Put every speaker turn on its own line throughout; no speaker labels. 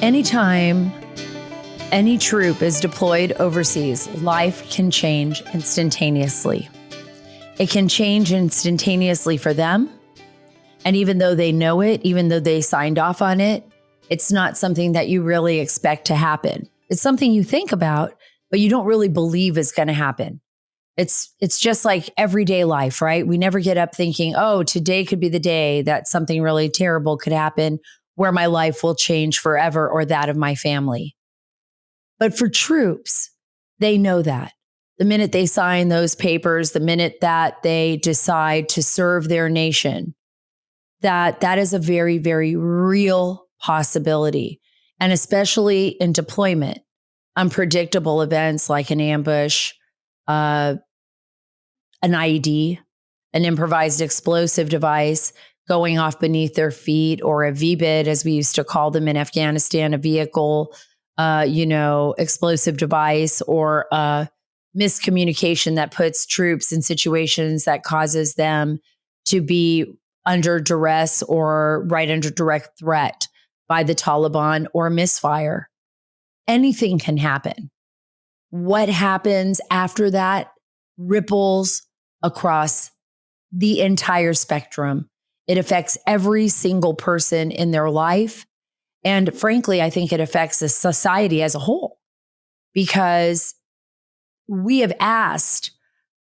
Anytime any troop is deployed overseas, life can change instantaneously. It can change instantaneously for them. And even though they know it, even though they signed off on it, it's not something that you really expect to happen. It's something you think about, but you don't really believe is going to happen. It's just like everyday life, right? We never get up thinking, oh, today could be the day that something really terrible could happen where my life will change forever or that of my family. But for troops, they know that. The minute they sign those papers, the minute that they decide to serve their nation, that is a very, very real possibility. And especially in deployment, unpredictable events like an ambush, an IED, an improvised explosive device going off beneath their feet, or a VBID, as we used to call them in Afghanistan, a vehicle, explosive device, or a miscommunication that puts troops in situations that causes them to be under duress or right under direct threat by the Taliban, or misfire. Anything can happen. What happens after that ripples across the entire spectrum. It affects every single person in their life. And frankly, I think it affects the society as a whole, because we have asked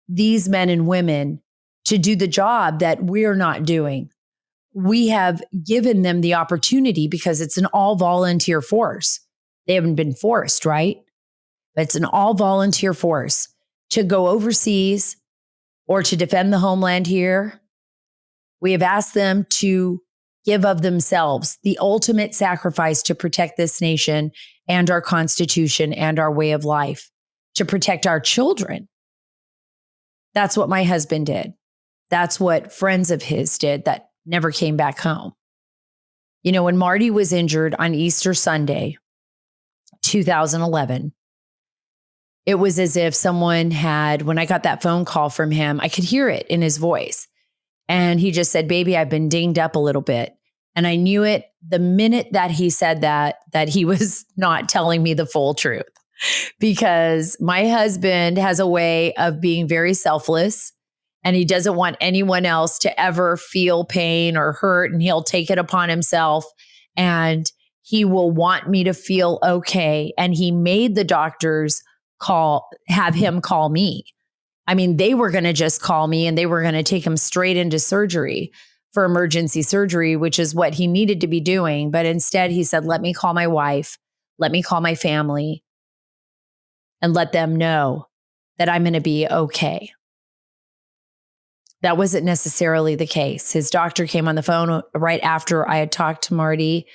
these men and women to do the job that we're not doing. We have given them the opportunity because it's an all volunteer force. They haven't been forced, right? But it's an all volunteer force to go overseas or to defend the homeland here. We have asked them to give of themselves, the ultimate sacrifice to protect this nation and our Constitution and our way of life, to protect our children. That's what my husband did. That's what friends of his did that never came back home. You know, when Marty was injured on Easter Sunday, 2011, it was as if someone had, when I got that phone call from him, I could hear it in his voice. And he just said, baby, I've been dinged up a little bit. And I knew it the minute that he said that he was not telling me the full truth, because my husband has a way of being very selfless, and he doesn't want anyone else to ever feel pain or hurt. And he'll take it upon himself, and he will want me to feel okay. And he made the doctors have him call me. I mean, they were going to just call me and they were going to take him straight into surgery for emergency surgery, which is what he needed to be doing. But instead he said, let me call my wife, let me call my family, and let them know that I'm going to be okay. That wasn't necessarily the case. His doctor came on the phone right after I had talked to Marty,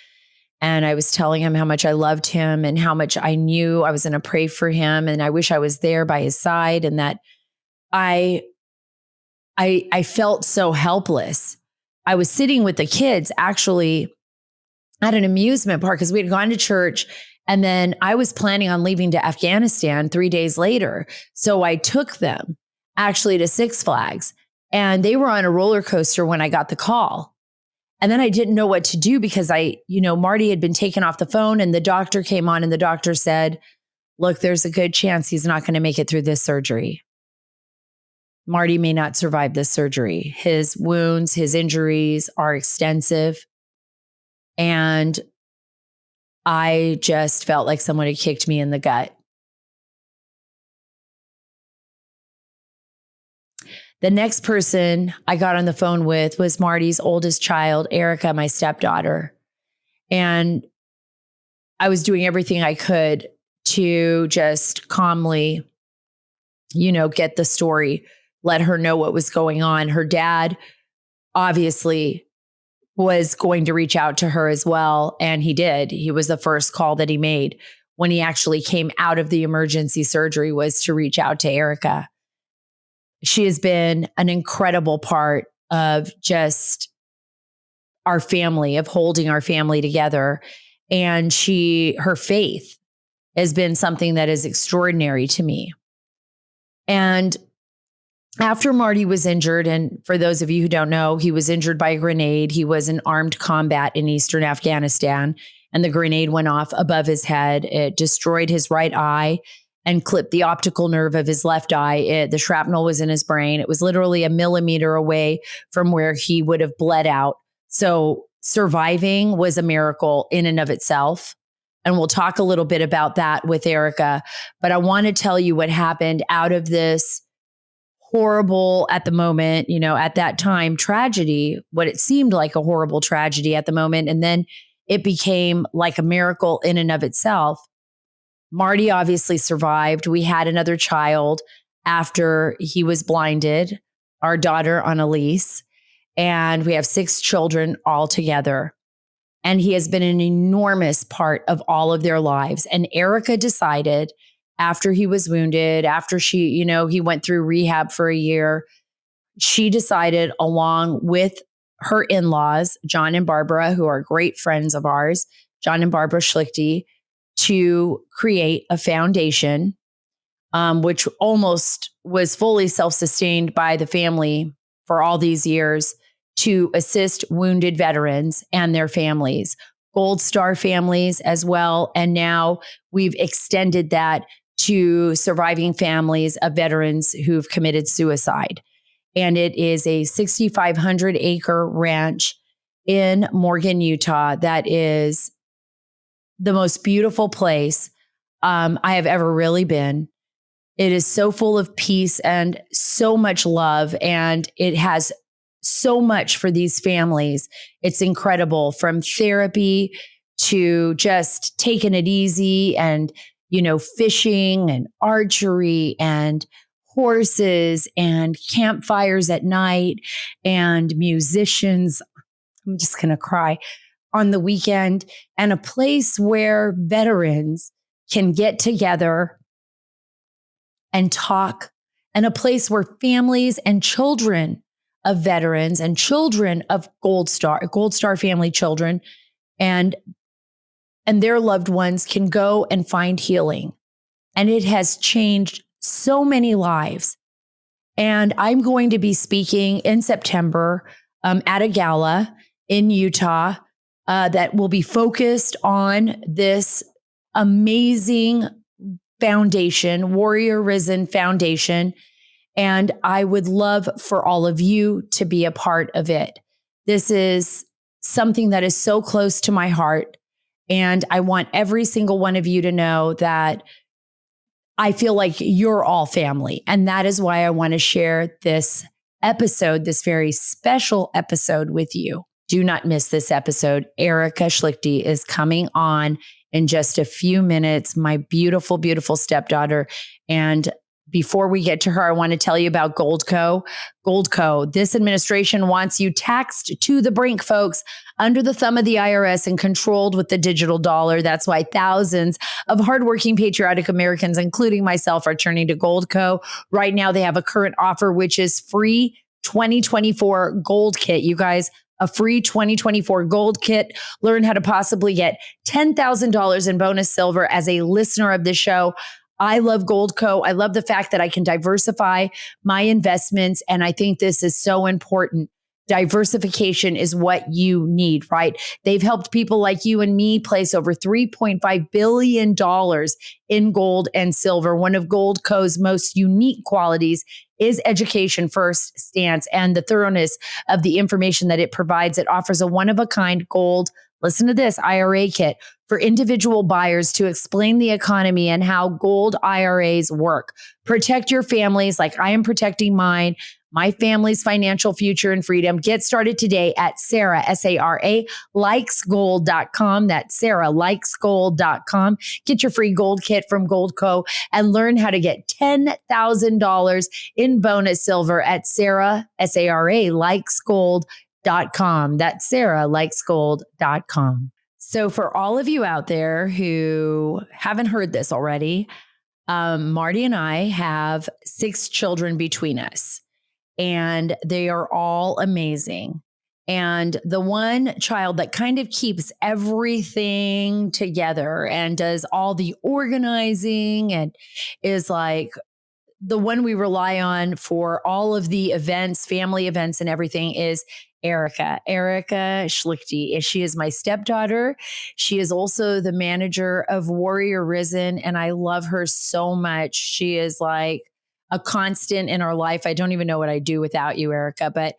and I was telling him how much I loved him and how much I knew I was going to pray for him. And I wish I was there by his side, and that I felt so helpless. I was sitting with the kids actually at an amusement park because we had gone to church, and then I was planning on leaving to Afghanistan 3 days later. So I took them actually to Six Flags, and they were on a roller coaster when I got the call. And then I didn't know what to do because Marty had been taken off the phone, and the doctor came on, and the doctor said, look, there's a good chance he's not going to make it through this surgery. Marty may not survive this surgery. His wounds, his injuries are extensive. And I just felt like someone had kicked me in the gut. The next person I got on the phone with was Marty's oldest child, Erica, my stepdaughter. And I was doing everything I could to just calmly, get the story, let her know what was going on. Her dad obviously was going to reach out to her as well. And he did. He was the first call that he made when he actually came out of the emergency surgery, was to reach out to Erica. She has been an incredible part of just our family, of holding our family together. And her faith has been something that is extraordinary to me. And after Marty was injured, and for those of you who don't know, he was injured by a grenade. He was in armed combat in eastern Afghanistan. and the grenade went off above his head. It destroyed his right eye and clipped the optical nerve of his left eye. The shrapnel was in his brain. It was literally a millimeter away from where he would have bled out. So surviving was a miracle in and of itself. And we'll talk a little bit about that with Erica. But I want to tell you what happened out of this horrible, at the moment, at that time, tragedy, what it seemed like a horrible tragedy at the moment. And then it became like a miracle in and of itself. Marty obviously survived. We had another child after he was blinded, our daughter, Annalise, and we have 6 children all together. And he has been an enormous part of all of their lives. And Erica decided after he was wounded, after he went through rehab for a year, she decided, along with her in-laws, John and Barbara, who are great friends of ours, John and Barbara Schlichte, to create a foundation, which almost was fully self-sustained by the family for all these years, to assist wounded veterans and their families, Gold Star families as well. And now we've extended that to surviving families of veterans who've committed suicide. And it is a 6,500 acre ranch in Morgan, Utah, that is the most beautiful place I have ever really been. It is so full of peace and so much love, and it has so much for these families. It's incredible, from therapy to just taking it easy and, fishing and archery and horses and campfires at night and musicians. I'm just going to cry on the weekend, and a place where veterans can get together and talk, and a place where families and children of veterans and children of Gold Star family children and their loved ones can go and find healing. And it has changed so many lives. And I'm going to be speaking in September at a gala in Utah that will be focused on this amazing foundation, Warrior Rizen Foundation. And I would love for all of you to be a part of it. This is something that is so close to my heart. And I want every single one of you to know that I feel like you're all family. And that is why I want to share this episode, this very special episode with you. Do not miss this episode. Erica Schlichte is coming on in just a few minutes, my beautiful, beautiful stepdaughter. And before we get to her, I want to tell you about Goldco. Goldco, this administration wants you taxed to the brink, folks, under the thumb of the IRS and controlled with the digital dollar. That's why thousands of hardworking, patriotic Americans, including myself, are turning to Goldco. Right now, they have a current offer, which is free 2024 gold kit. You guys, a free 2024 gold kit. Learn how to possibly get $10,000 in bonus silver as a listener of the show. I love Goldco. I love the fact that I can diversify my investments. And I think this is so important. Diversification is what you need, right? They've helped people like you and me place over $3.5 billion in gold and silver. One of Goldco's most unique qualities is education first stance and the thoroughness of the information that it provides. It offers a one-of-a-kind gold, listen to this, IRA kit for individual buyers to explain the economy and how gold IRAs work. Protect your families like I am protecting mine, my family's financial future and freedom. Get started today at Sara, S-A-R-A, likesgold.com. That's Sara, likesgold.com. Get your free gold kit from Goldco and learn how to get $10,000 in bonus silver at Sara, S-A-R-A, likesgold.com. That's Sara, likesgold.com. So for all of you out there who haven't heard this already, Marty and I have 6 children between us, and they are all amazing. And the one child that kind of keeps everything together and does all the organizing and is like the one we rely on for all of the events, family events and everything is Erica Schlichte. She is my stepdaughter. She is also the manager of Warrior Rizen, and I love her so much. She is like a constant in our life. I don't even know what I'd do without you, Erica, but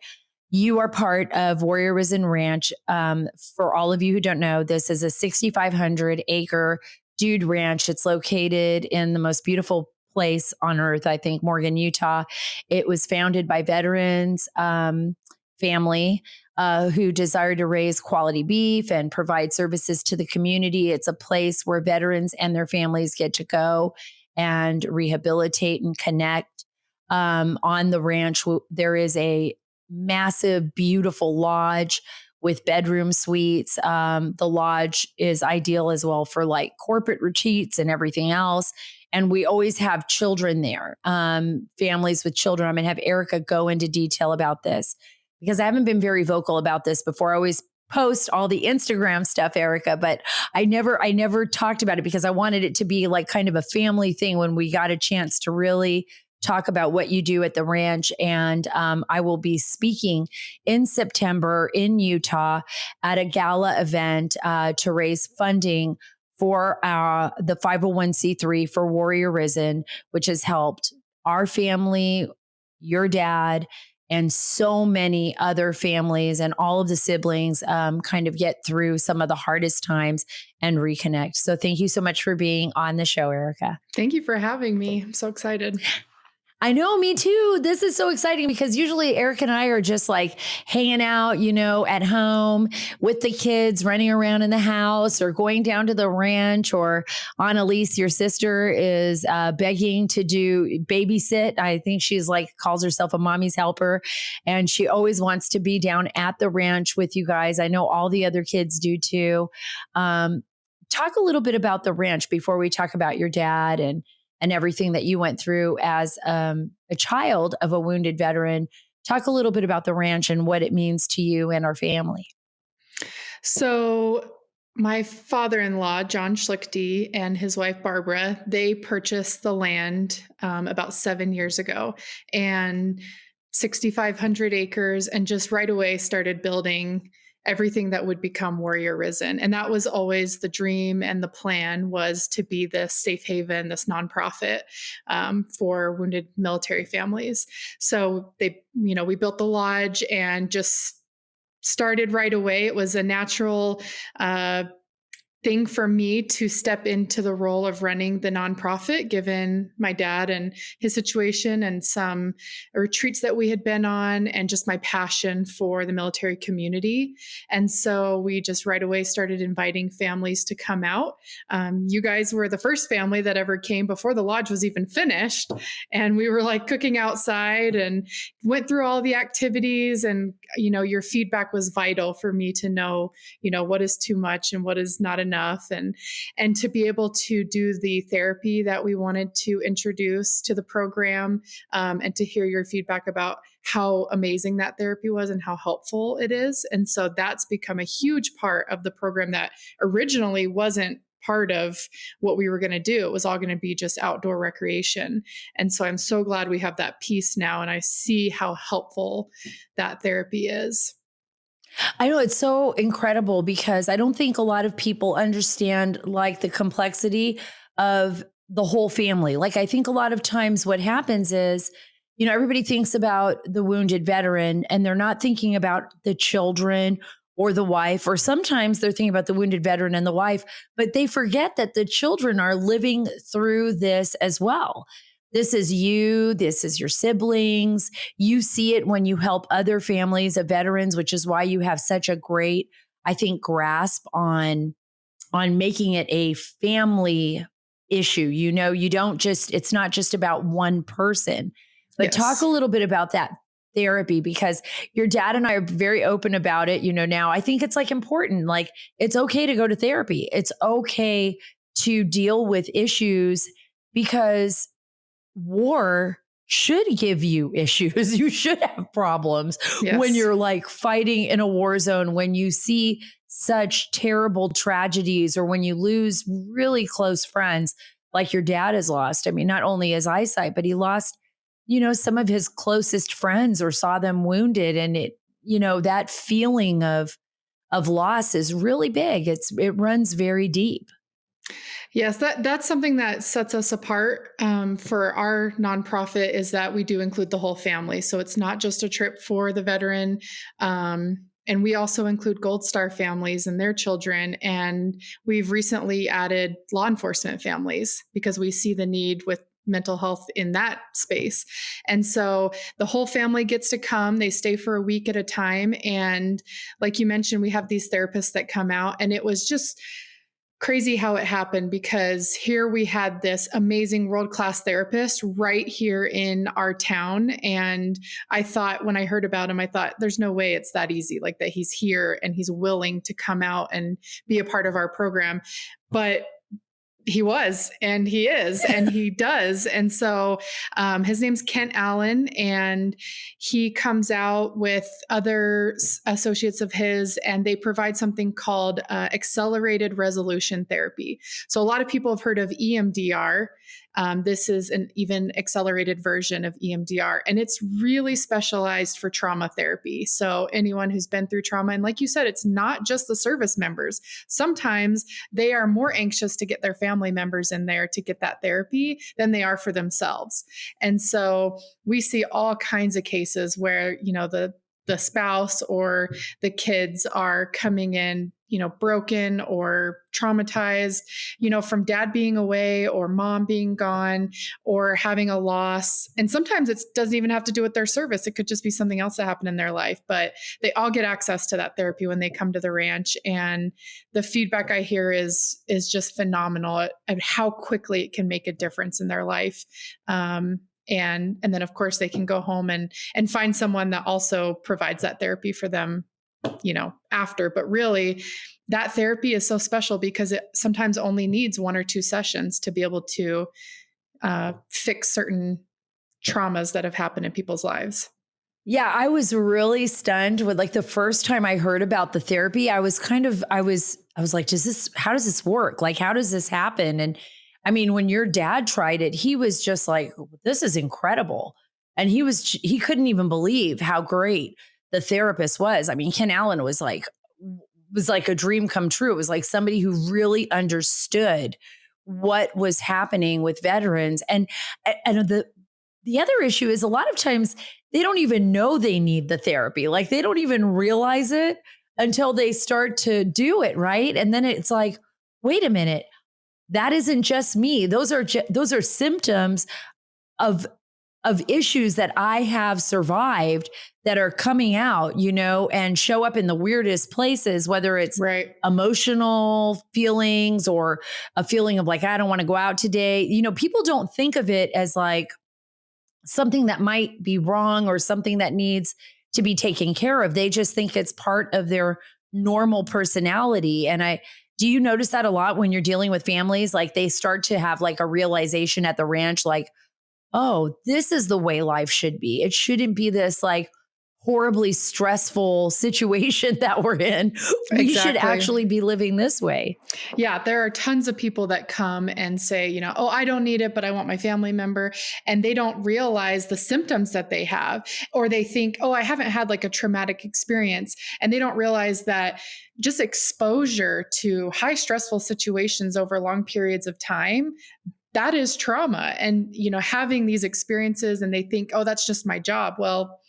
you are part of Warrior Rizen Ranch. For all of you who don't know, this is a 6,500 acre dude ranch. It's located in the most beautiful place on earth, I think, Morgan, Utah. It was founded by veterans family who desire to raise quality beef and provide services to the community. It's a place where veterans and their families get to go and rehabilitate and connect. On the ranch, there is a massive, beautiful lodge with bedroom suites. The lodge is ideal as well for like corporate retreats and everything else. And we always have children there, families with children. I'm going to have Erica go into detail about this because I haven't been very vocal about this before. I always post all the Instagram stuff, Erica, but I never talked about it because I wanted it to be like kind of a family thing when we got a chance to really talk about what you do at the ranch. And I will be speaking in September in Utah at a gala event to raise funding for the 501c3 for Warrior Rizen, which has helped our family, your dad, and so many other families and all of the siblings kind of get through some of the hardest times and reconnect. So thank you so much for being on the show, Erica.
Thank you for having me. I'm so excited.
I know, me too. This is so exciting because usually Eric and I are just like hanging out, at home with the kids, running around in the house or going down to the ranch, or Annalise, your sister, is begging to do babysit. I think she's like calls herself a mommy's helper, and she always wants to be down at the ranch with you guys. I know all the other kids do too. Talk a little bit about the ranch before we talk about your dad and everything that you went through as a child of a wounded veteran. Talk a little bit about the ranch and what it means to you and our family.
So my father-in-law, John Schlichte, and his wife, Barbara, they purchased the land about 7 years ago, and 6,500 acres, and just right away started building everything that would become Warrior Rizen. And that was always the dream, and the plan was to be this safe haven, this nonprofit for wounded military families. So we built the lodge and just started right away. It was a natural thing for me to step into the role of running the nonprofit, given my dad and his situation and some retreats that we had been on, and just my passion for the military community. And so we just right away started inviting families to come out. You guys were the first family that ever came before the lodge was even finished. And we were like cooking outside and went through all the activities. And, your feedback was vital for me to know, what is too much and what is not enough, and to be able to do the therapy that we wanted to introduce to the program, and to hear your feedback about how amazing that therapy was and how helpful it is. And so that's become a huge part of the program that originally wasn't part of what we were going to do. It was all going to be just outdoor recreation. And so I'm so glad we have that piece now, and I see how helpful that therapy is.
I know, it's so incredible because I don't think a lot of people understand like the complexity of the whole family. Like, I think a lot of times what happens is, everybody thinks about the wounded veteran and they're not thinking about the children or the wife, or sometimes they're thinking about the wounded veteran and the wife, but they forget that the children are living through this as well. This is you, this is your siblings. You see it when you help other families of veterans, which is why you have such a great, I think, grasp on making it a family issue. You don't just, it's not just about one person. But
Yes.
Talk a little bit about that therapy, because your dad and I are very open about it. Now I think it's like important, like it's okay to go to therapy. It's okay to deal with issues, because war should give you issues. You should have problems
Yes.
when you're like fighting in a war zone, when you see such terrible tragedies, or when you lose really close friends. like your dad has lost. I mean, not only his eyesight, but he lost, some of his closest friends or saw them wounded. And that feeling of loss is really big. It runs very deep.
Yes, that's something that sets us apart for our nonprofit is that we do include the whole family. So it's not just a trip for the veteran. And we also include Gold Star families and their children. And we've recently added law enforcement families because we see the need with mental health in that space. And so the whole family gets to come. They stay for a week at a time. And like you mentioned, we have these therapists that come out, and it was just crazy how it happened because here we had this amazing world-class therapist right here in our town. And I thought, when I heard about him, I thought there's no way it's that easy, like that he's here and he's willing to come out and be a part of our program. But he was, and he is, and he does. And so his name's Kent Allen, and he comes out with other associates of his, and they provide something called accelerated resolution therapy. So a lot of people have heard of EMDR. This is an even accelerated version of EMDR, and it's really specialized for trauma therapy. So anyone who's been through trauma, and like you said, it's not just the service members. Sometimes they are more anxious to get their family members in there to get that therapy than they are for themselves. And so we see all kinds of cases where, the spouse or the kids are coming in, broken or traumatized, from dad being away or mom being gone or having a loss. And sometimes it doesn't even have to do with their service. It could just be something else that happened in their life, but they all get access to that therapy when they come to the ranch. And the feedback I hear is just phenomenal at how quickly it can make a difference in their life. And then of course they can go home and find someone that also provides that therapy for them, after. But really, that therapy is so special because it sometimes only needs 1 or 2 sessions to be able to fix certain traumas that have happened in people's lives.
Yeah, I was really stunned with like the first time I heard about the therapy. I was like, how does this work? Like, how does this happen? And I mean, when your dad tried it, he was just like, this is incredible. And he couldn't even believe how great the therapist was. I mean, Ken Allen was like a dream come true. It was like somebody who really understood what was happening with veterans. And the other issue is a lot of times they don't even know they need the therapy. Like they don't even realize it until they start to do it, right? And then it's like, wait a minute, that isn't just me. Those are symptoms of issues that I have survived that are coming out, and show up in the weirdest places, whether it's
Right.
emotional feelings or a feeling of like, I don't want to go out today. People don't think of it as like something that might be wrong or something that needs to be taken care of. They just think it's part of their normal personality. And do you notice that a lot when you're dealing with families? Like they start to have like a realization at the ranch, like, oh, this is the way life should be. It shouldn't be this like horribly stressful situation that we're in. We should
Exactly.
actually be living this way.
Yeah, there are tons of people that come and say, oh, I don't need it, but I want my family member. And they don't realize the symptoms that they have, or they think, oh, I haven't had like a traumatic experience. And they don't realize that just exposure to high stressful situations over long periods of time, that is trauma. And, having these experiences and they think, oh, that's just my job. Well,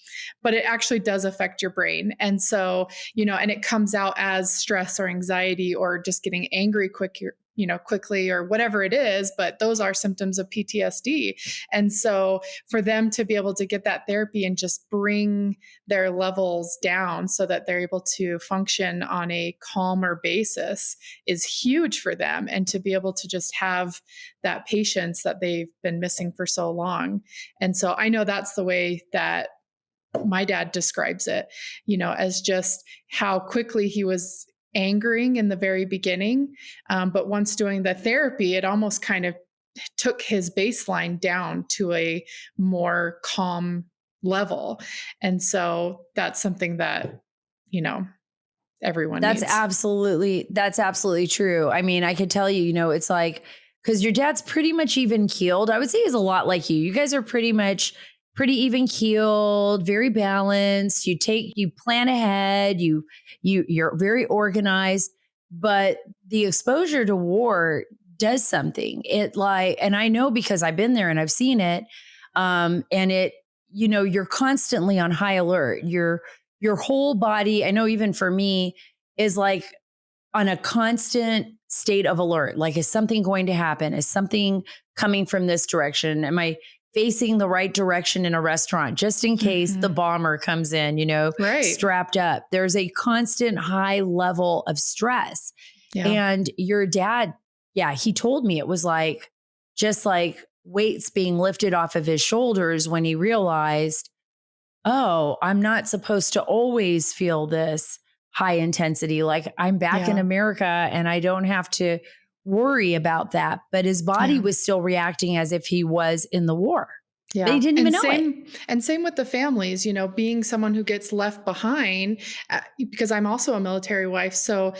but it actually does affect your brain. And so, and it comes out as stress or anxiety or just getting angry quickly or whatever it is, but those are symptoms of PTSD. And so for them to be able to get that therapy and just bring their levels down so that they're able to function on a calmer basis is huge for them. And to be able to just have that patience that they've been missing for so long. And so I know that's the way that my dad describes it, as just how quickly he was angering in the very beginning. But once doing the therapy, it almost kind of took his baseline down to a more calm level. And so that's something that, everyone
That's
needs.
absolutely true. I mean, I could tell you, it's like because your dad's pretty much even keeled. I would say he's a lot like you. You guys are pretty even keeled, very balanced. You plan ahead. You're very organized, but the exposure to war does something. And I know because I've been there and I've seen it. And you're constantly on high alert. Your whole body, I know even for me, is like on a constant state of alert. Like, is something going to happen? Is something coming from this direction? Am I facing the right direction in a restaurant just in case the bomber comes in,
Right.
strapped up? There's a constant high level of stress.
Yeah.
And your dad, yeah, he told me it was like just like weights being lifted off of his shoulders when he realized, oh, I'm not supposed to always feel this high intensity. Like, I'm back in America and I don't have to worry about that. But his body was still reacting as if he was in the war.
Yeah.
They didn't even know it.
And same with the families, being someone who gets left behind, because I'm also a military wife. So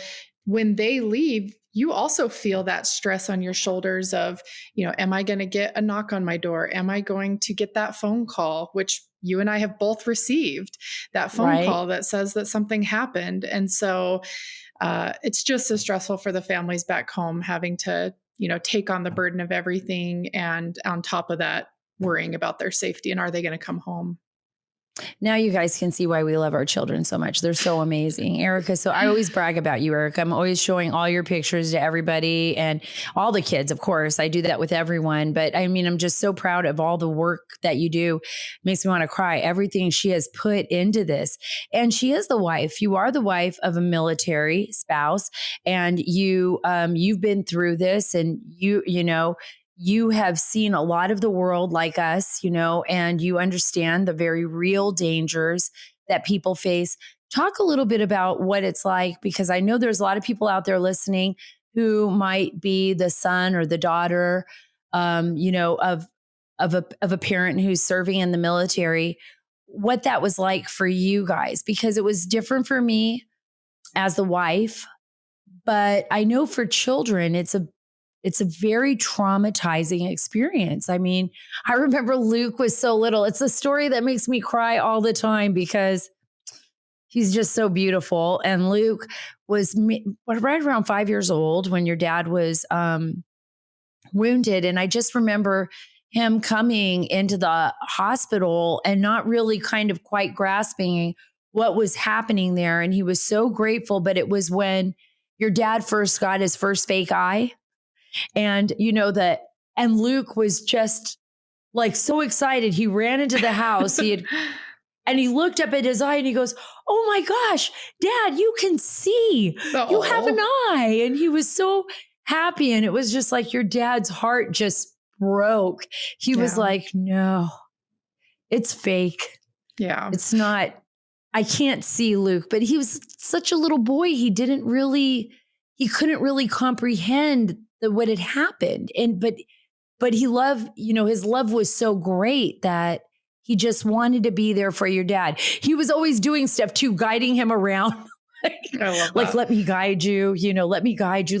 when they leave, you also feel that stress on your shoulders of, am I going to get a knock on my door? Am I going to get that phone call, which you and I have both received, that phone call that says that something happened. And so it's just as stressful for the families back home having to, take on the burden of everything. And on top of that, worrying about their safety and are they going to come home?
Now you guys can see why we love our children so much. They're so amazing. Erica, so I always brag about you, Erica. I'm always showing all your pictures to everybody and all the kids, of course. I do that with everyone. But I mean, I'm just so proud of all the work that you do. It makes me want to cry. Everything she has put into this. And she is the wife. You are the wife of a military spouse. And you've been through this, and you have seen a lot of the world like us, and you understand the very real dangers that people face. Talk a little bit about what it's like, because I know there's a lot of people out there listening who might be the son or the daughter, of a parent who's serving in the military. What that was like for you guys, because it was different for me as the wife, but I know for children, it's a very traumatizing experience. I mean, I remember Luke was so little. It's a story that makes me cry all the time because he's just so beautiful. And Luke was right around 5 years old when your dad was wounded. And I just remember him coming into the hospital and not really kind of quite grasping what was happening there. And he was so grateful. But it was when your dad first got his first fake eye. And and Luke was just like so excited. He ran into the house. And he looked up at his eye and he goes, "Oh my gosh, Dad, you can see.
Oh.
You have an eye." And he was so happy. And it was just like your dad's heart just broke. He was like, "No, it's fake.
Yeah.
It's not. I can't see Luke." But he was such a little boy. He couldn't really comprehend what had happened. But he loved, his love was so great that he just wanted to be there for your dad. He was always doing stuff too, guiding him around. Like, let me guide you, let me guide you.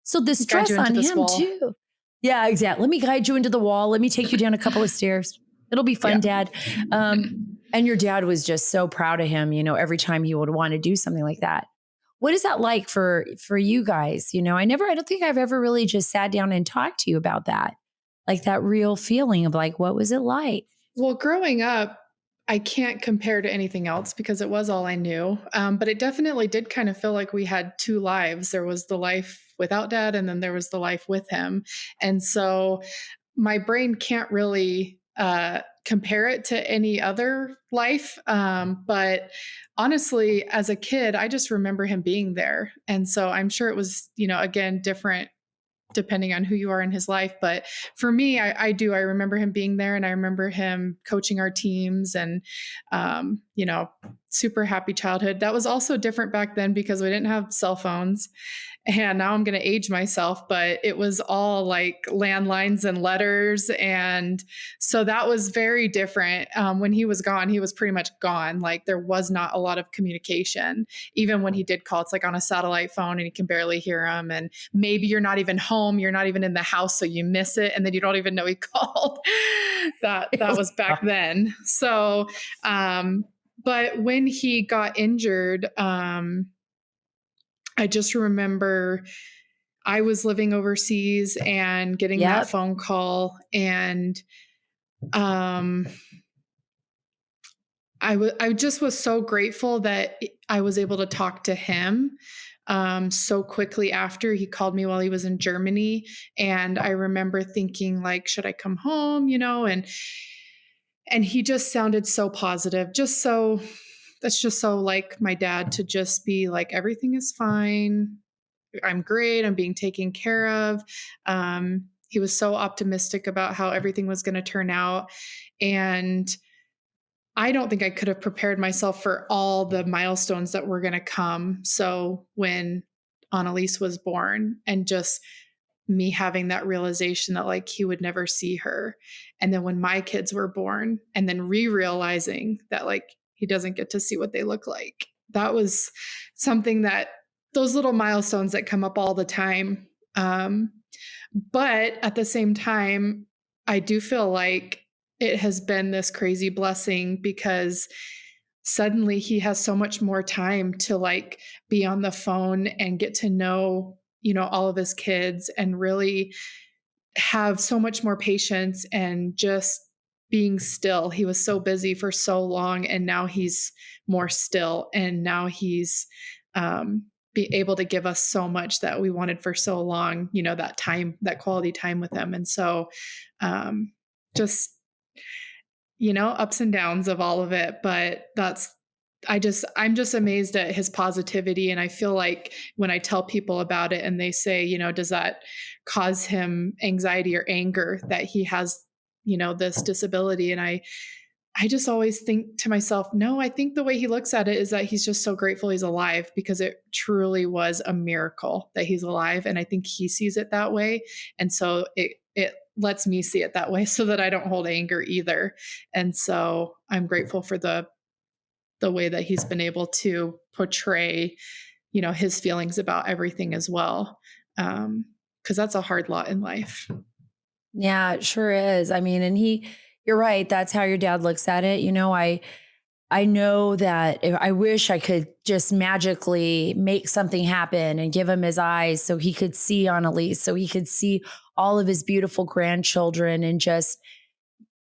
So the stress on him too. Yeah, exactly. Let me guide you into the wall. Let me take you down a couple of stairs. It'll be fun, Dad. And your dad was just so proud of him, every time he would want to do something like that. What is that like for you guys? I don't think I've ever really just sat down and talked to you about that. Like that real feeling of like, what was it like?
Well, growing up, I can't compare to anything else because it was all I knew. But it definitely did kind of feel like we had two lives. There was the life without Dad, and then there was the life with him. And so my brain can't really compare it to any other life. But honestly, as a kid, I just remember him being there. And so I'm sure it was, again, different depending on who you are in his life. But for me, I remember him being there, and I remember him coaching our teams, and, super happy childhood. That was also different back then because we didn't have cell phones. And now I'm going to age myself, but it was all like landlines and letters. And so that was very different. When he was gone, he was pretty much gone. Like there was not a lot of communication. Even when he did call, it's like on a satellite phone and you can barely hear him. And maybe you're not even home, you're not even in the house, so you miss it. And then you don't even know he called. That was back then. So, but when he got injured, I just remember I was living overseas and getting that phone call, and I just was so grateful that I was able to talk to him so quickly after. He called me while he was in Germany, and I remember thinking like, should I come home, and he just sounded so positive, that's just so like my dad, to just be like, everything is fine. I'm great. I'm being taken care of. He was so optimistic about how everything was going to turn out. And I don't think I could have prepared myself for all the milestones that were going to come. So when Annalise was born, and just me having that realization that like he would never see her. And then when my kids were born, and then realizing that like he doesn't get to see what they look like. That was something that, those little milestones that come up all the time. But at the same time, I do feel like it has been this crazy blessing, because suddenly he has so much more time to like be on the phone and get to know, all of his kids, and really have so much more patience and just being still. He was so busy for so long, and now he's more still, and now he's be able to give us so much that we wanted for so long, that time, that quality time with him. And so just, ups and downs of all of it. But I'm just amazed at his positivity. And I feel like when I tell people about it and they say, does that cause him anxiety or anger that he has, this disability? And I just always think to myself, no, I think the way he looks at it is that he's just so grateful he's alive, because it truly was a miracle that he's alive. And I think he sees it that way. And so it lets me see it that way, so that I don't hold anger either. And so I'm grateful for the way that he's been able to portray, his feelings about everything as well. Because that's a hard lot in life.
Yeah, it sure is. I mean, and you're right. That's how your dad looks at it. I know that I wish I could just magically make something happen and give him his eyes so he could see Annalise, so he could see all of his beautiful grandchildren,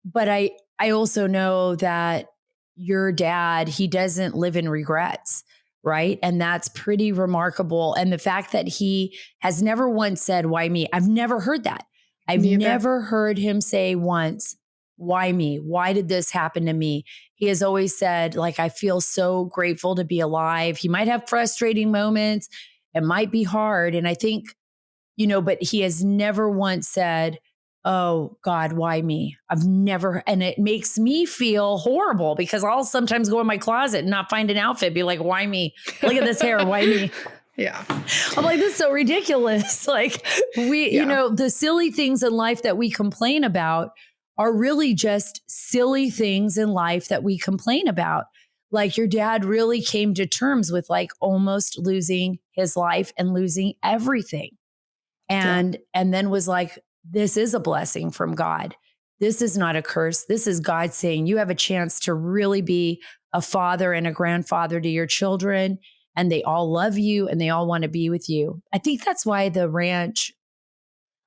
but I also know that your dad, he doesn't live in regrets, right? And that's pretty remarkable. And the fact that he has never once said, why me? I've never heard that. I've never heard him say once, why me? Why did this happen to me? He has always said, like, I feel so grateful to be alive. He might have frustrating moments. It might be hard. And I think, but he has never once said, oh God, why me? I've never, and it makes me feel horrible, because I'll sometimes go in my closet and not find an outfit, be like, why me? Look at this hair, why me?
Yeah.
I'm like, this is so ridiculous. Like the silly things in life that we complain about are really just silly things in life that we complain about. Like your dad really came to terms with like almost losing his life and losing everything. And then was like, this is a blessing from God. This is not a curse. This is God saying you have a chance to really be a father and a grandfather to your children. And they all love you and they all want to be with you. I think that's why the ranch,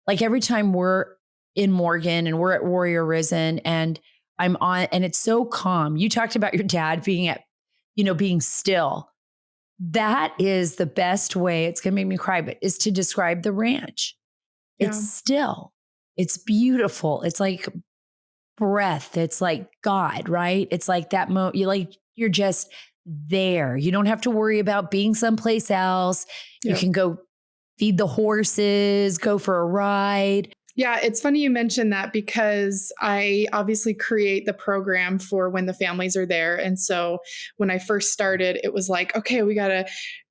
like every time we're in Morgan and we're at Warrior Rizen and I'm on, and it's so calm. You talked about your dad being being still. That is the best way, it's going to make me cry, but is to describe the ranch. It's still, it's beautiful. It's like breath. It's like God, right? It's like that moment. You're just there. You don't have to worry about being someplace else. You can go feed the horses, go for a ride.
Yeah, it's funny you mentioned that, because I obviously create the program for when the families are there. And so when I first started, it was like, okay, we got to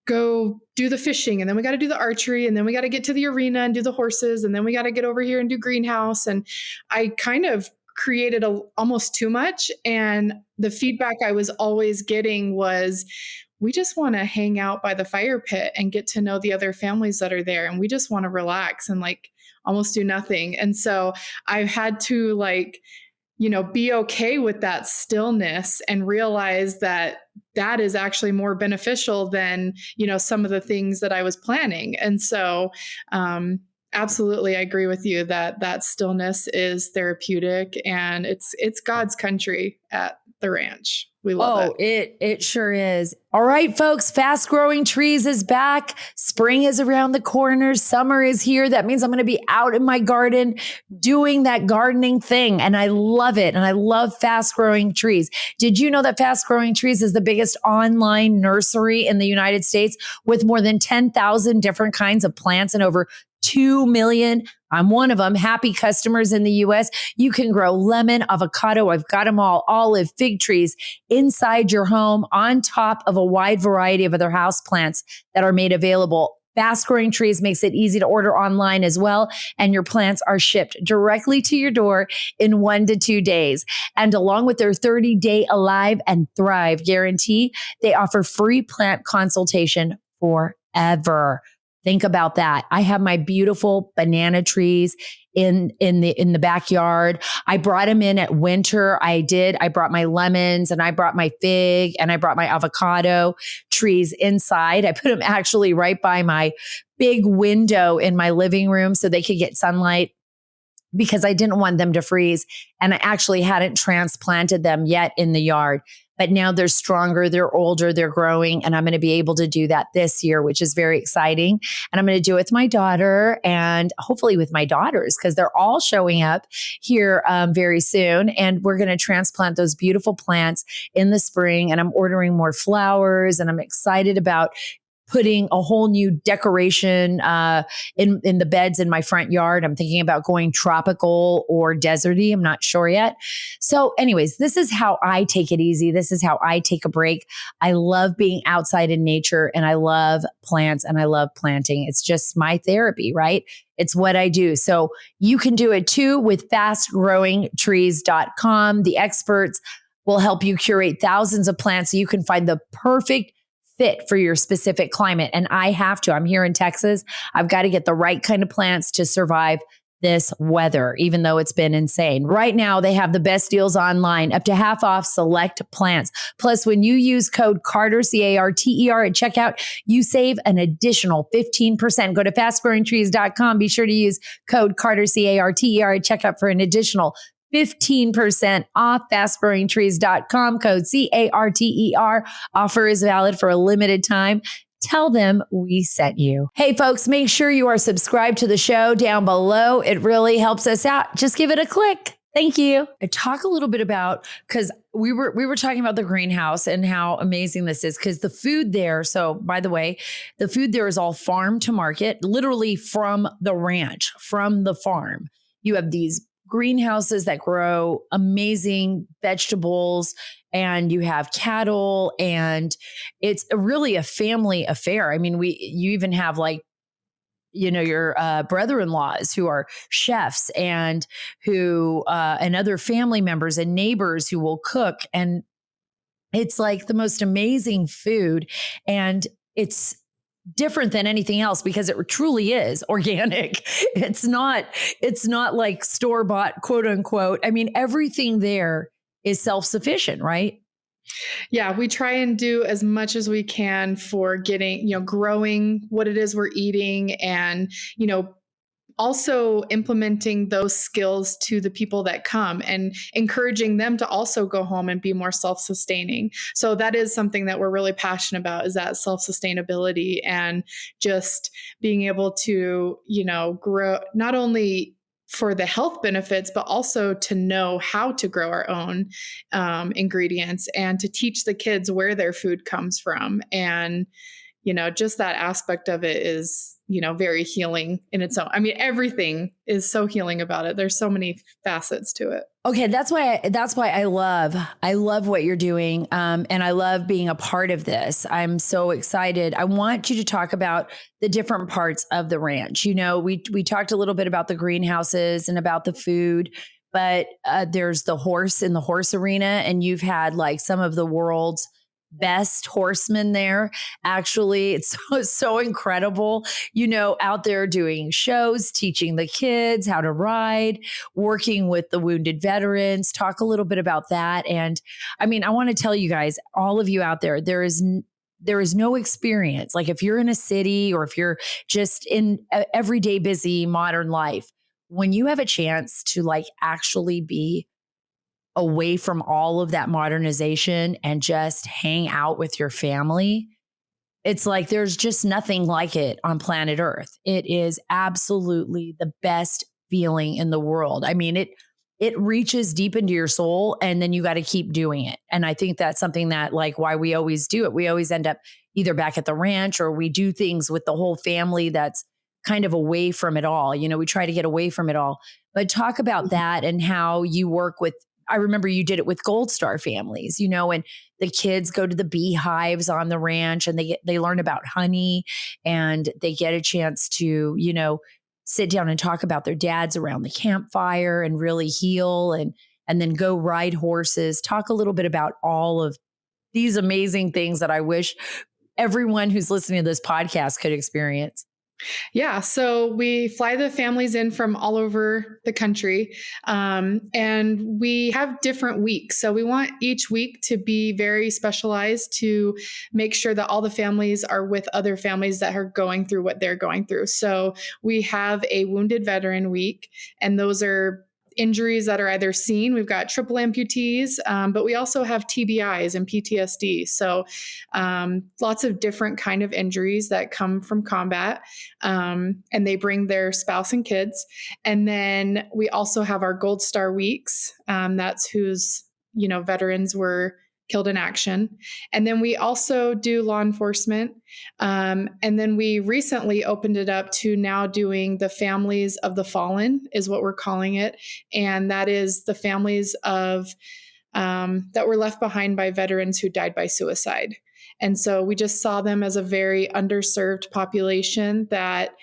go do the fishing, and then we got to do the archery, and then we got to get to the arena and do the horses, and then we got to get over here and do greenhouse. And I kind of created almost too much. And the feedback I was always getting was, we just want to hang out by the fire pit and get to know the other families that are there. And we just want to relax and like almost do nothing. And so I've had to like, be okay with that stillness and realize that that is actually more beneficial than, some of the things that I was planning. And so, absolutely, I agree with you that stillness is therapeutic, and it's God's country at the ranch. We love it.
It sure is. All right, folks, Fast Growing Trees is back. Spring is around the corner. Summer is here. That means I'm going to be out in my garden doing that gardening thing. And I love it. And I love Fast Growing Trees. Did you know that Fast Growing Trees is the biggest online nursery in the United States with more than 10,000 different kinds of plants and over 2 million, I'm one of them, happy customers in the US. You can grow lemon, avocado, I've got them all, olive, fig trees inside your home on top of a wide variety of other house plants that are made available. Fast Growing Trees makes it easy to order online as well, and your plants are shipped directly to your door in 1 to 2 days. And along with their 30-day Alive and Thrive guarantee, they offer free plant consultation forever. Think about that. I have my beautiful banana trees in the backyard. I brought them in at winter. I brought my lemons, and I brought my fig, and I brought my avocado trees inside. I put them actually right by my big window in my living room so they could get sunlight, because I didn't want them to freeze. And I actually hadn't transplanted them yet in the yard. But now they're stronger, they're older, they're growing, and I'm going to be able to do that this year, which is very exciting. And I'm going to do it with my daughter and hopefully with my daughters, because they're all showing up here very soon. And we're going to transplant those beautiful plants in the spring. And I'm ordering more flowers, and I'm excited about putting a whole new decoration in the beds in my front yard. I'm thinking about going tropical or deserty. I'm not sure yet. So anyways, this is how I take it easy. This is how I take a break. I love being outside in nature, and I love plants, and I love planting. It's just my therapy, right? It's what I do. So you can do it too with fastgrowingtrees.com. The experts will help you curate thousands of plants so you can find the perfect fit for your specific climate. And I'm here in Texas. I've got to get the right kind of plants to survive this weather, even though it's been insane. Right now, they have the best deals online, up to half off select plants. Plus, when you use code Carter, CARTER at checkout, you save an additional 15%. Go to fastgrowingtrees.com. Be sure to use code Carter, CARTER at checkout for an additional 15% off. fastgrowingtrees.com, code CARTER. Offer is valid for a limited time. Tell them we sent you. Hey folks, make sure you are subscribed to the show down below. It really helps us out. Just give it a click. Thank you. I talk a little bit about, because we were talking about the greenhouse and how amazing this is, because the food there. So by the way, the food there is all farm to market, literally from the ranch, from the farm. You have these greenhouses that grow amazing vegetables, and you have cattle, and it's really a family affair. I mean, you even have like, your brother-in-laws who are chefs, and who and other family members and neighbors who will cook. And it's like the most amazing food. And it's different than anything else because it truly is organic. It's not like store-bought, quote unquote. I mean, everything there is self-sufficient, right?
Yeah, we try and do as much as we can for getting, growing what it is we're eating, and, also implementing those skills to the people that come and encouraging them to also go home and be more self-sustaining. So that is something that we're really passionate about, is that self-sustainability, and just being able to, grow not only for the health benefits, but also to know how to grow our own ingredients, and to teach the kids where their food comes from. And, just that aspect of it is, very healing in its own. I mean, everything is so healing about it. There's so many facets to it.
Okay, that's why I love what you're doing, and I love being a part of this. I'm so excited. I want you to talk about the different parts of the ranch. You know, we talked a little bit about the greenhouses and about the food, but there's the horse in the horse arena, and you've had like some of the world's best horsemen there. Actually, it's so incredible. You know, out there doing shows, teaching the kids how to ride, working with the wounded veterans. Talk a little bit about that. And I mean, I want to tell you guys, all of you out there, there is no experience. Like if you're in a city or if you're just in everyday busy modern life, when you have a chance to like actually be away from all of that modernization and just hang out with your family, it's like there's just nothing like it on planet Earth. It is absolutely the best feeling in the world. I mean, it reaches deep into your soul and then you got to keep doing it. And I think that's something that like why we always do it. We always end up either back at the ranch or we do things with the whole family that's kind of away from it all. You know, we try to get away from it all. But talk about that and how you work with I remember you did it with Gold Star families, you know, and the kids go to the beehives on the ranch and they learn about honey and they get a chance to, you know, sit down and talk about their dads around the campfire and really heal and then go ride horses. Talk a little bit about all of these amazing things that I wish everyone who's listening to this podcast could experience.
Yeah, so we fly the families in from all over the country, and we have different weeks. So we want each week to be very specialized to make sure that all the families are with other families that are going through what they're going through. So we have a wounded veteran week, and those are injuries that are either seen. We've got triple amputees, but we also have TBIs and PTSD. So lots of different kind of injuries that come from combat, and they bring their spouse and kids. And then we also have our Gold Star weeks. That's whose veterans were killed in action. And then we also do law enforcement. And then we recently opened it up to now doing the families of the fallen, is what we're calling it. And that is the families of that were left behind by veterans who died by suicide. And so we just saw them as a very underserved population that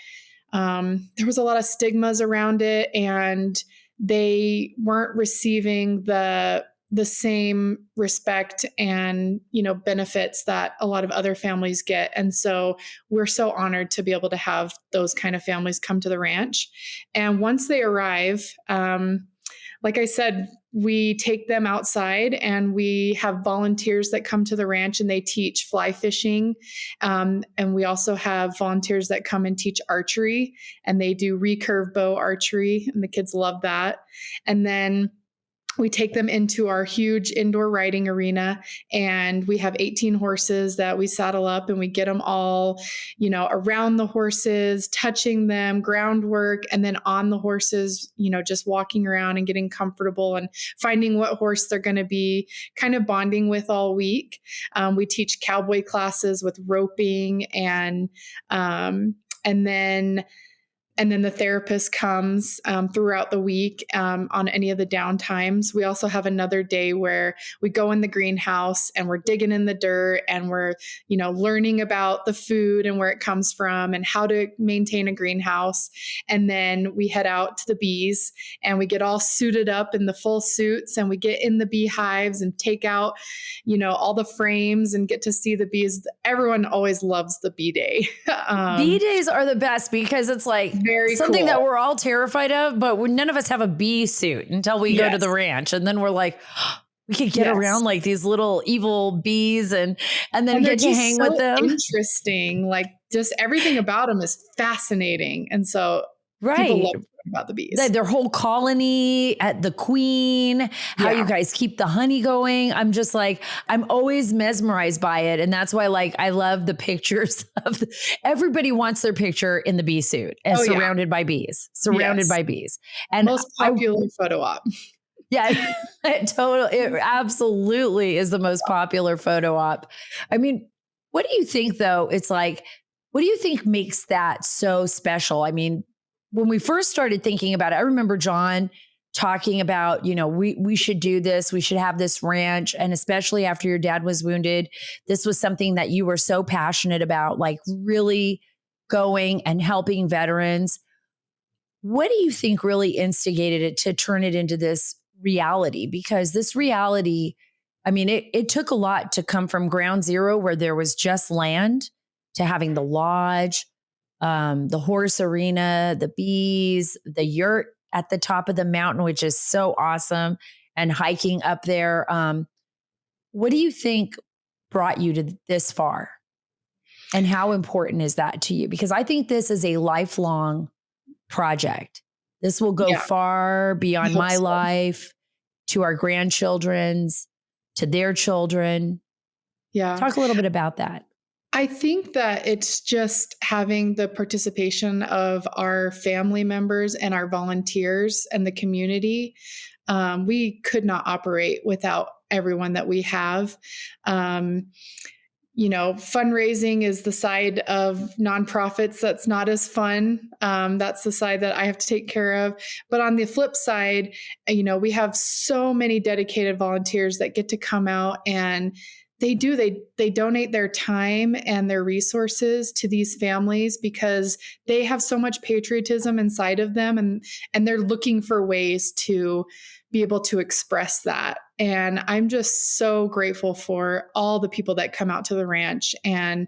there was a lot of stigmas around it, and they weren't receiving the same respect and benefits that a lot of other families get. And so we're so honored to be able to have those kind of families come to the ranch. And once they arrive, like I said, we take them outside and we have volunteers that come to the ranch and they teach fly fishing. And we also have volunteers that come and teach archery, and they do recurve bow archery, and the kids love that. And then we take them into our huge indoor riding arena, and we have 18 horses that we saddle up, and we get them all, around the horses, touching them, groundwork, and then on the horses, just walking around and getting comfortable and finding what horse they're going to be kind of bonding with all week. We teach cowboy classes with roping and then the therapist comes throughout the week on any of the downtimes. We also have another day where we go in the greenhouse and we're digging in the dirt and we're, learning about the food and where it comes from and how to maintain a greenhouse. And then we head out to the bees and we get all suited up in the full suits and we get in the beehives and take out, all the frames and get to see the bees. Everyone always loves the bee day.
Bee days are the best because it's like something
cool
that we're all terrified of, but none of us have a bee suit until we go to the ranch. And then we're like, we could get around like these little evil bees and then get to hang with them.
Interesting. Like just everything about them is fascinating. And so people love about the bees.
Their whole colony at the queen, how you guys keep the honey going. I'm just like, I'm always mesmerized by it. And that's why I love the pictures of everybody wants their picture in the bee suit and surrounded by bees, by bees. And
most popular photo op.
Yeah, it absolutely is the most popular photo op. I mean, what do you think though? It's like, what do you think makes that so special? I mean, when we first started thinking about it, I remember John talking about, we should do this, we should have this ranch. And especially after your dad was wounded, this was something that you were so passionate about, like really going and helping veterans. What do you think really instigated it to turn it into this reality? Because this reality, I mean, it took a lot to come from ground zero where there was just land to having the lodge, the horse arena, the bees, the yurt at the top of the mountain, which is so awesome, and hiking up there. What do you think brought you to this far? And how important is that to you? Because I think this is a lifelong project. This will go far beyond my life, to our grandchildren's, to their children.
Yeah.
Talk a little bit about that.
I think that it's just having the participation of our family members and our volunteers and the community. We could not operate without everyone that we have. Fundraising is the side of nonprofits that's not as fun. That's the side that I have to take care of. But on the flip side, we have so many dedicated volunteers that get to come out, and they donate their time and their resources to these families because they have so much patriotism inside of them, and they're looking for ways to be able to express that. And I'm just so grateful for all the people that come out to the ranch and,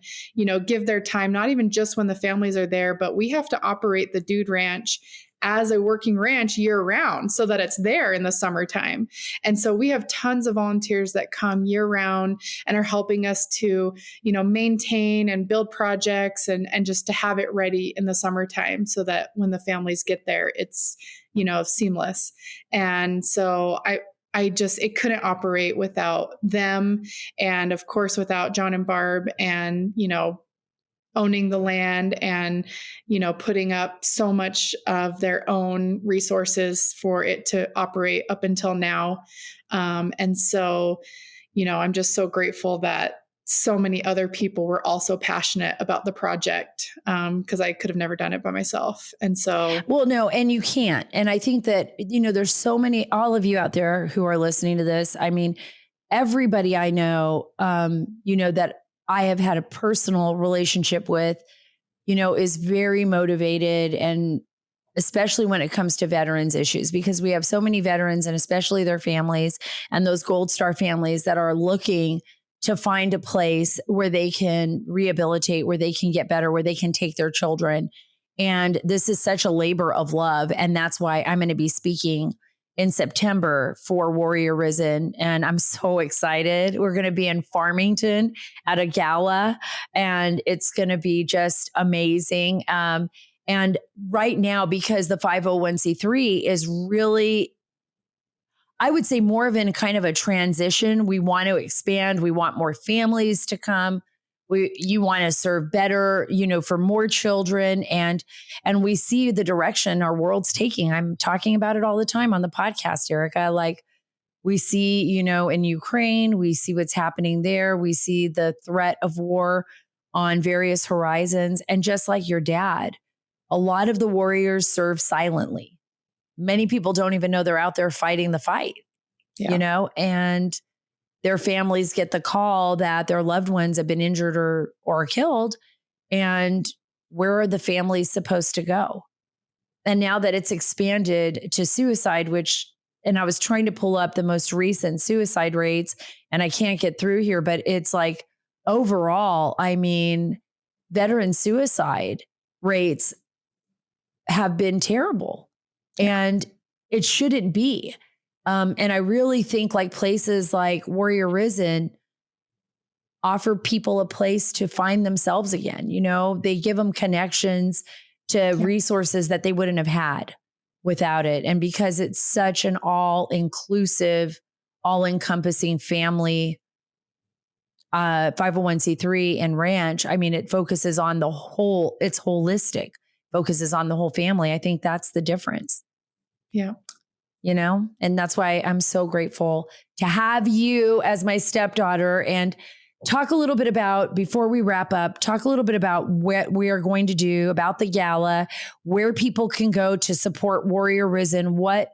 give their time, not even just when the families are there, but we have to operate the Dude Ranch as a working ranch year round so that it's there in the summertime. And so we have tons of volunteers that come year round and are helping us to, maintain and build projects and just to have it ready in the summertime so that when the families get there, it's, seamless. And so it couldn't operate without them. And of course, without John and Barb and, owning the land and, putting up so much of their own resources for it to operate up until now. And so, I'm just so grateful that so many other people were also passionate about the project because I could have never done it by myself. And so,
well, no, and you can't. And I think that, there's so many, all of you out there who are listening to this. I mean, everybody I know, that I have had a personal relationship with, is very motivated, and especially when it comes to veterans issues, because we have so many veterans and especially their families and those Gold Star families that are looking to find a place where they can rehabilitate, where they can get better, where they can take their children. And this is such a labor of love. And that's why I'm going to be speaking in September for Warrior Rizen. And I'm so excited. We're going to be in Farmington at a gala, and it's going to be just amazing. And right now, because the 501c3 is really, I would say, more of in kind of a transition. We want to expand. We want more families to come. You want to serve better, for more children. And we see the direction our world's taking. I'm talking about it all the time on the podcast, Erica. Like, we see, in Ukraine, we see what's happening there. We see the threat of war on various horizons. And just like your dad, a lot of the warriors serve silently. Many people don't even know they're out there fighting the fight, and their families get the call that their loved ones have been injured or killed. And where are the families supposed to go? And now that it's expanded to suicide, and I was trying to pull up the most recent suicide rates, and I can't get through here, but it's like overall, I mean, veteran suicide rates have been terrible, and it shouldn't be. And I really think like places like Warrior Rizen offer people a place to find themselves again. They give them connections to resources that they wouldn't have had without it. And because it's such an all-inclusive, all-encompassing family 501c3 and ranch, I mean, it focuses on the whole, it's holistic, focuses on the whole family. I think that's the difference.
Yeah.
And that's why I'm so grateful to have you as my stepdaughter. And talk a little bit about, before we wrap up, talk a little bit about what we are going to do about the gala, where people can go to support Warrior Rizen, what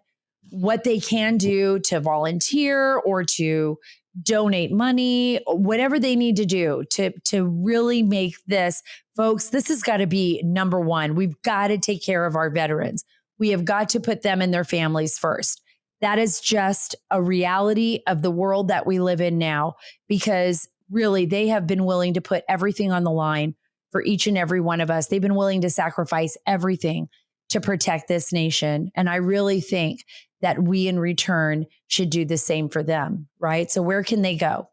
what they can do to volunteer or to donate money, whatever they need to do to really make this, folks, this has got to be number one. We've got to take care of our veterans. We have got to put them and their families first. That is just a reality of the world that we live in now, because really they have been willing to put everything on the line for each and every one of us. They've been willing to sacrifice everything to protect this nation. And I really think that we in return should do the same for them, right? So where can they go?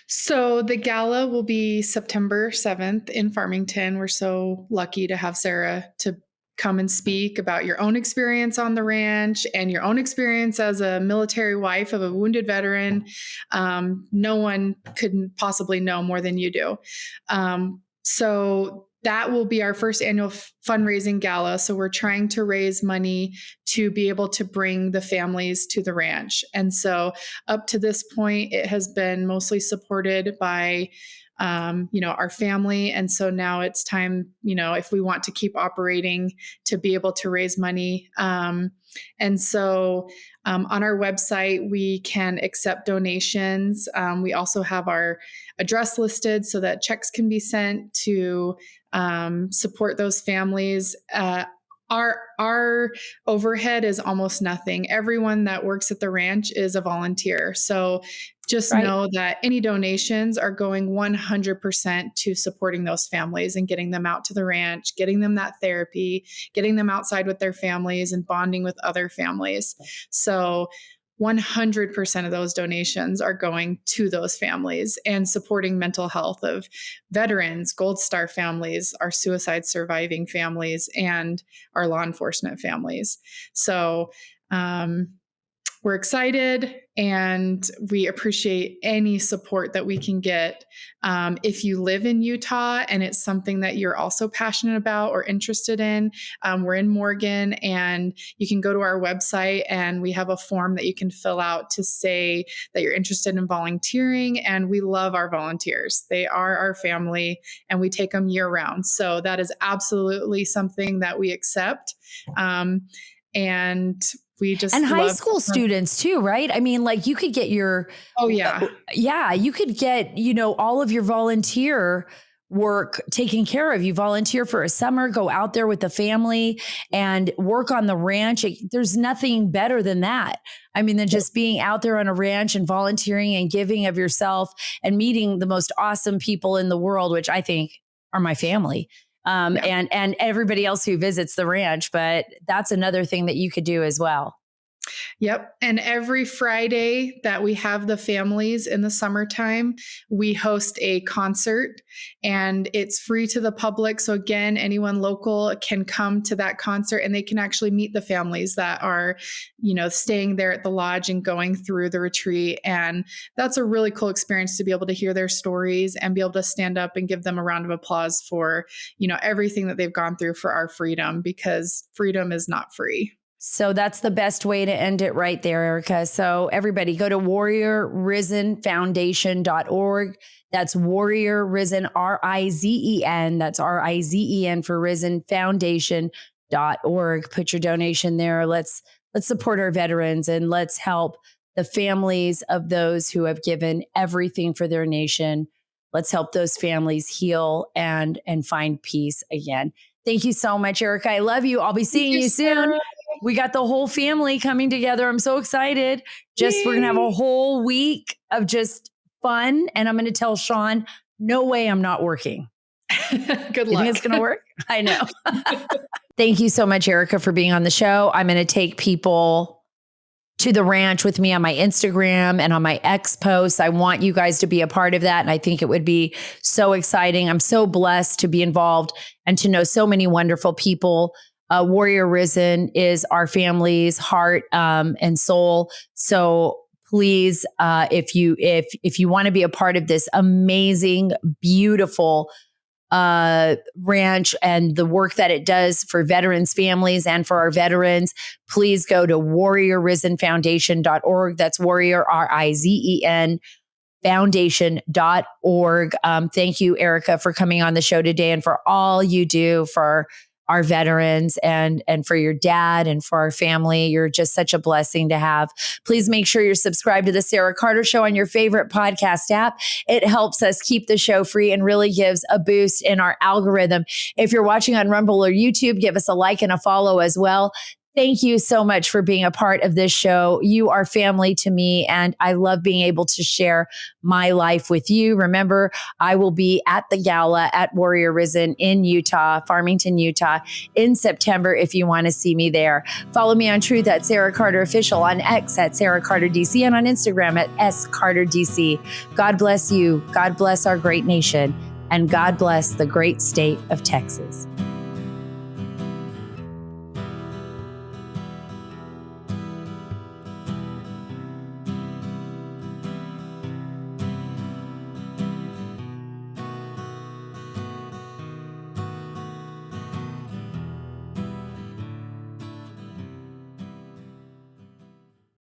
So the gala will be September 7th in Farmington. We're so lucky to have Sara to come and speak about your own experience on the ranch and your own experience as a military wife of a wounded veteran. No one could possibly know more than you do. So that will be our first annual fundraising gala. So we're trying to raise money to be able to bring the families to the ranch. And so up to this point, it has been mostly supported by our family. And so now it's time, if we want to keep operating, to be able to raise money. And so on our website, we can accept donations. We also have our address listed so that checks can be sent to support those families. Our overhead is almost nothing. Everyone that works at the ranch is a volunteer. So just know that any donations are going 100% to supporting those families and getting them out to the ranch, getting them that therapy, getting them outside with their families and bonding with other families. So 100% of those donations are going to those families and supporting mental health of veterans, Gold Star families, our suicide surviving families, and our law enforcement families. So we're excited and we appreciate any support that we can get. If you live in Utah and it's something that you're also passionate about or interested in, we're in Morgan, and you can go to our website and we have a form that you can fill out to say that you're interested in volunteering. And we love our volunteers. They are our family and we take them year round. So that is absolutely something that we accept. And we just
high school students too, right? I mean, like you could get your, you could get, all of your volunteer work taken care of. You volunteer for a summer, go out there with the family and work on the ranch. There's nothing better than that. I mean, than just being out there on a ranch and volunteering and giving of yourself and meeting the most awesome people in the world, which I think are my family. And everybody else who visits the ranch, but that's another thing that you could do as well.
Yep. And every Friday that we have the families in the summertime, we host a concert and it's free to the public. So again, anyone local can come to that concert and they can actually meet the families that are, staying there at the lodge and going through the retreat. And that's a really cool experience to be able to hear their stories and be able to stand up and give them a round of applause for, everything that they've gone through for our freedom, because freedom is not free.
So that's the best way to end it right there, Erica. So everybody go to warriorrizenfoundation.org. That's Warrior Rizen, R-I-Z-E-N. That's R-I-Z-E-N for Rizen Foundation.org. Put your donation there. Let's support our veterans and let's help the families of those who have given everything for their nation. Let's help those families heal and find peace again. Thank you so much, Erica. I love you. I'll be seeing you soon. We got the whole family coming together. I'm so excited. We're going to have a whole week of just fun. And I'm going to tell Sean, no way I'm not working.
Good luck.
You think it's going to work? I know. Thank you so much, Erica, for being on the show. I'm going to take people to the ranch with me on my Instagram and on my X posts. I want you guys to be a part of that. And I think it would be so exciting. I'm so blessed to be involved and to know so many wonderful people. Warrior Rizen is our family's heart and soul. So please, if you want to be a part of this amazing, beautiful ranch and the work that it does for veterans families and for our veterans, please go to warriorrizenfoundation.org. That's Warrior, R-I-Z-E-N, foundation.org. Thank you, Erica, for coming on the show today and for all you do for our veterans and for your dad and for our family. You're just such a blessing to have. Please make sure you're subscribed to the Sara Carter Show on your favorite podcast app. It helps us keep the show free and really gives a boost in our algorithm. If you're watching on Rumble or YouTube, give us a like and a follow as well. Thank you so much for being a part of this show. You are family to me, and I love being able to share my life with you. Remember, I will be at the gala at Warrior Rizen in Utah, Farmington, Utah, in September if you want to see me there. Follow me on Truth at Sara Carter Official, on X at Sara Carter DC, and on Instagram at SCarterDC. God bless you. God bless our great nation, and God bless the great state of Texas.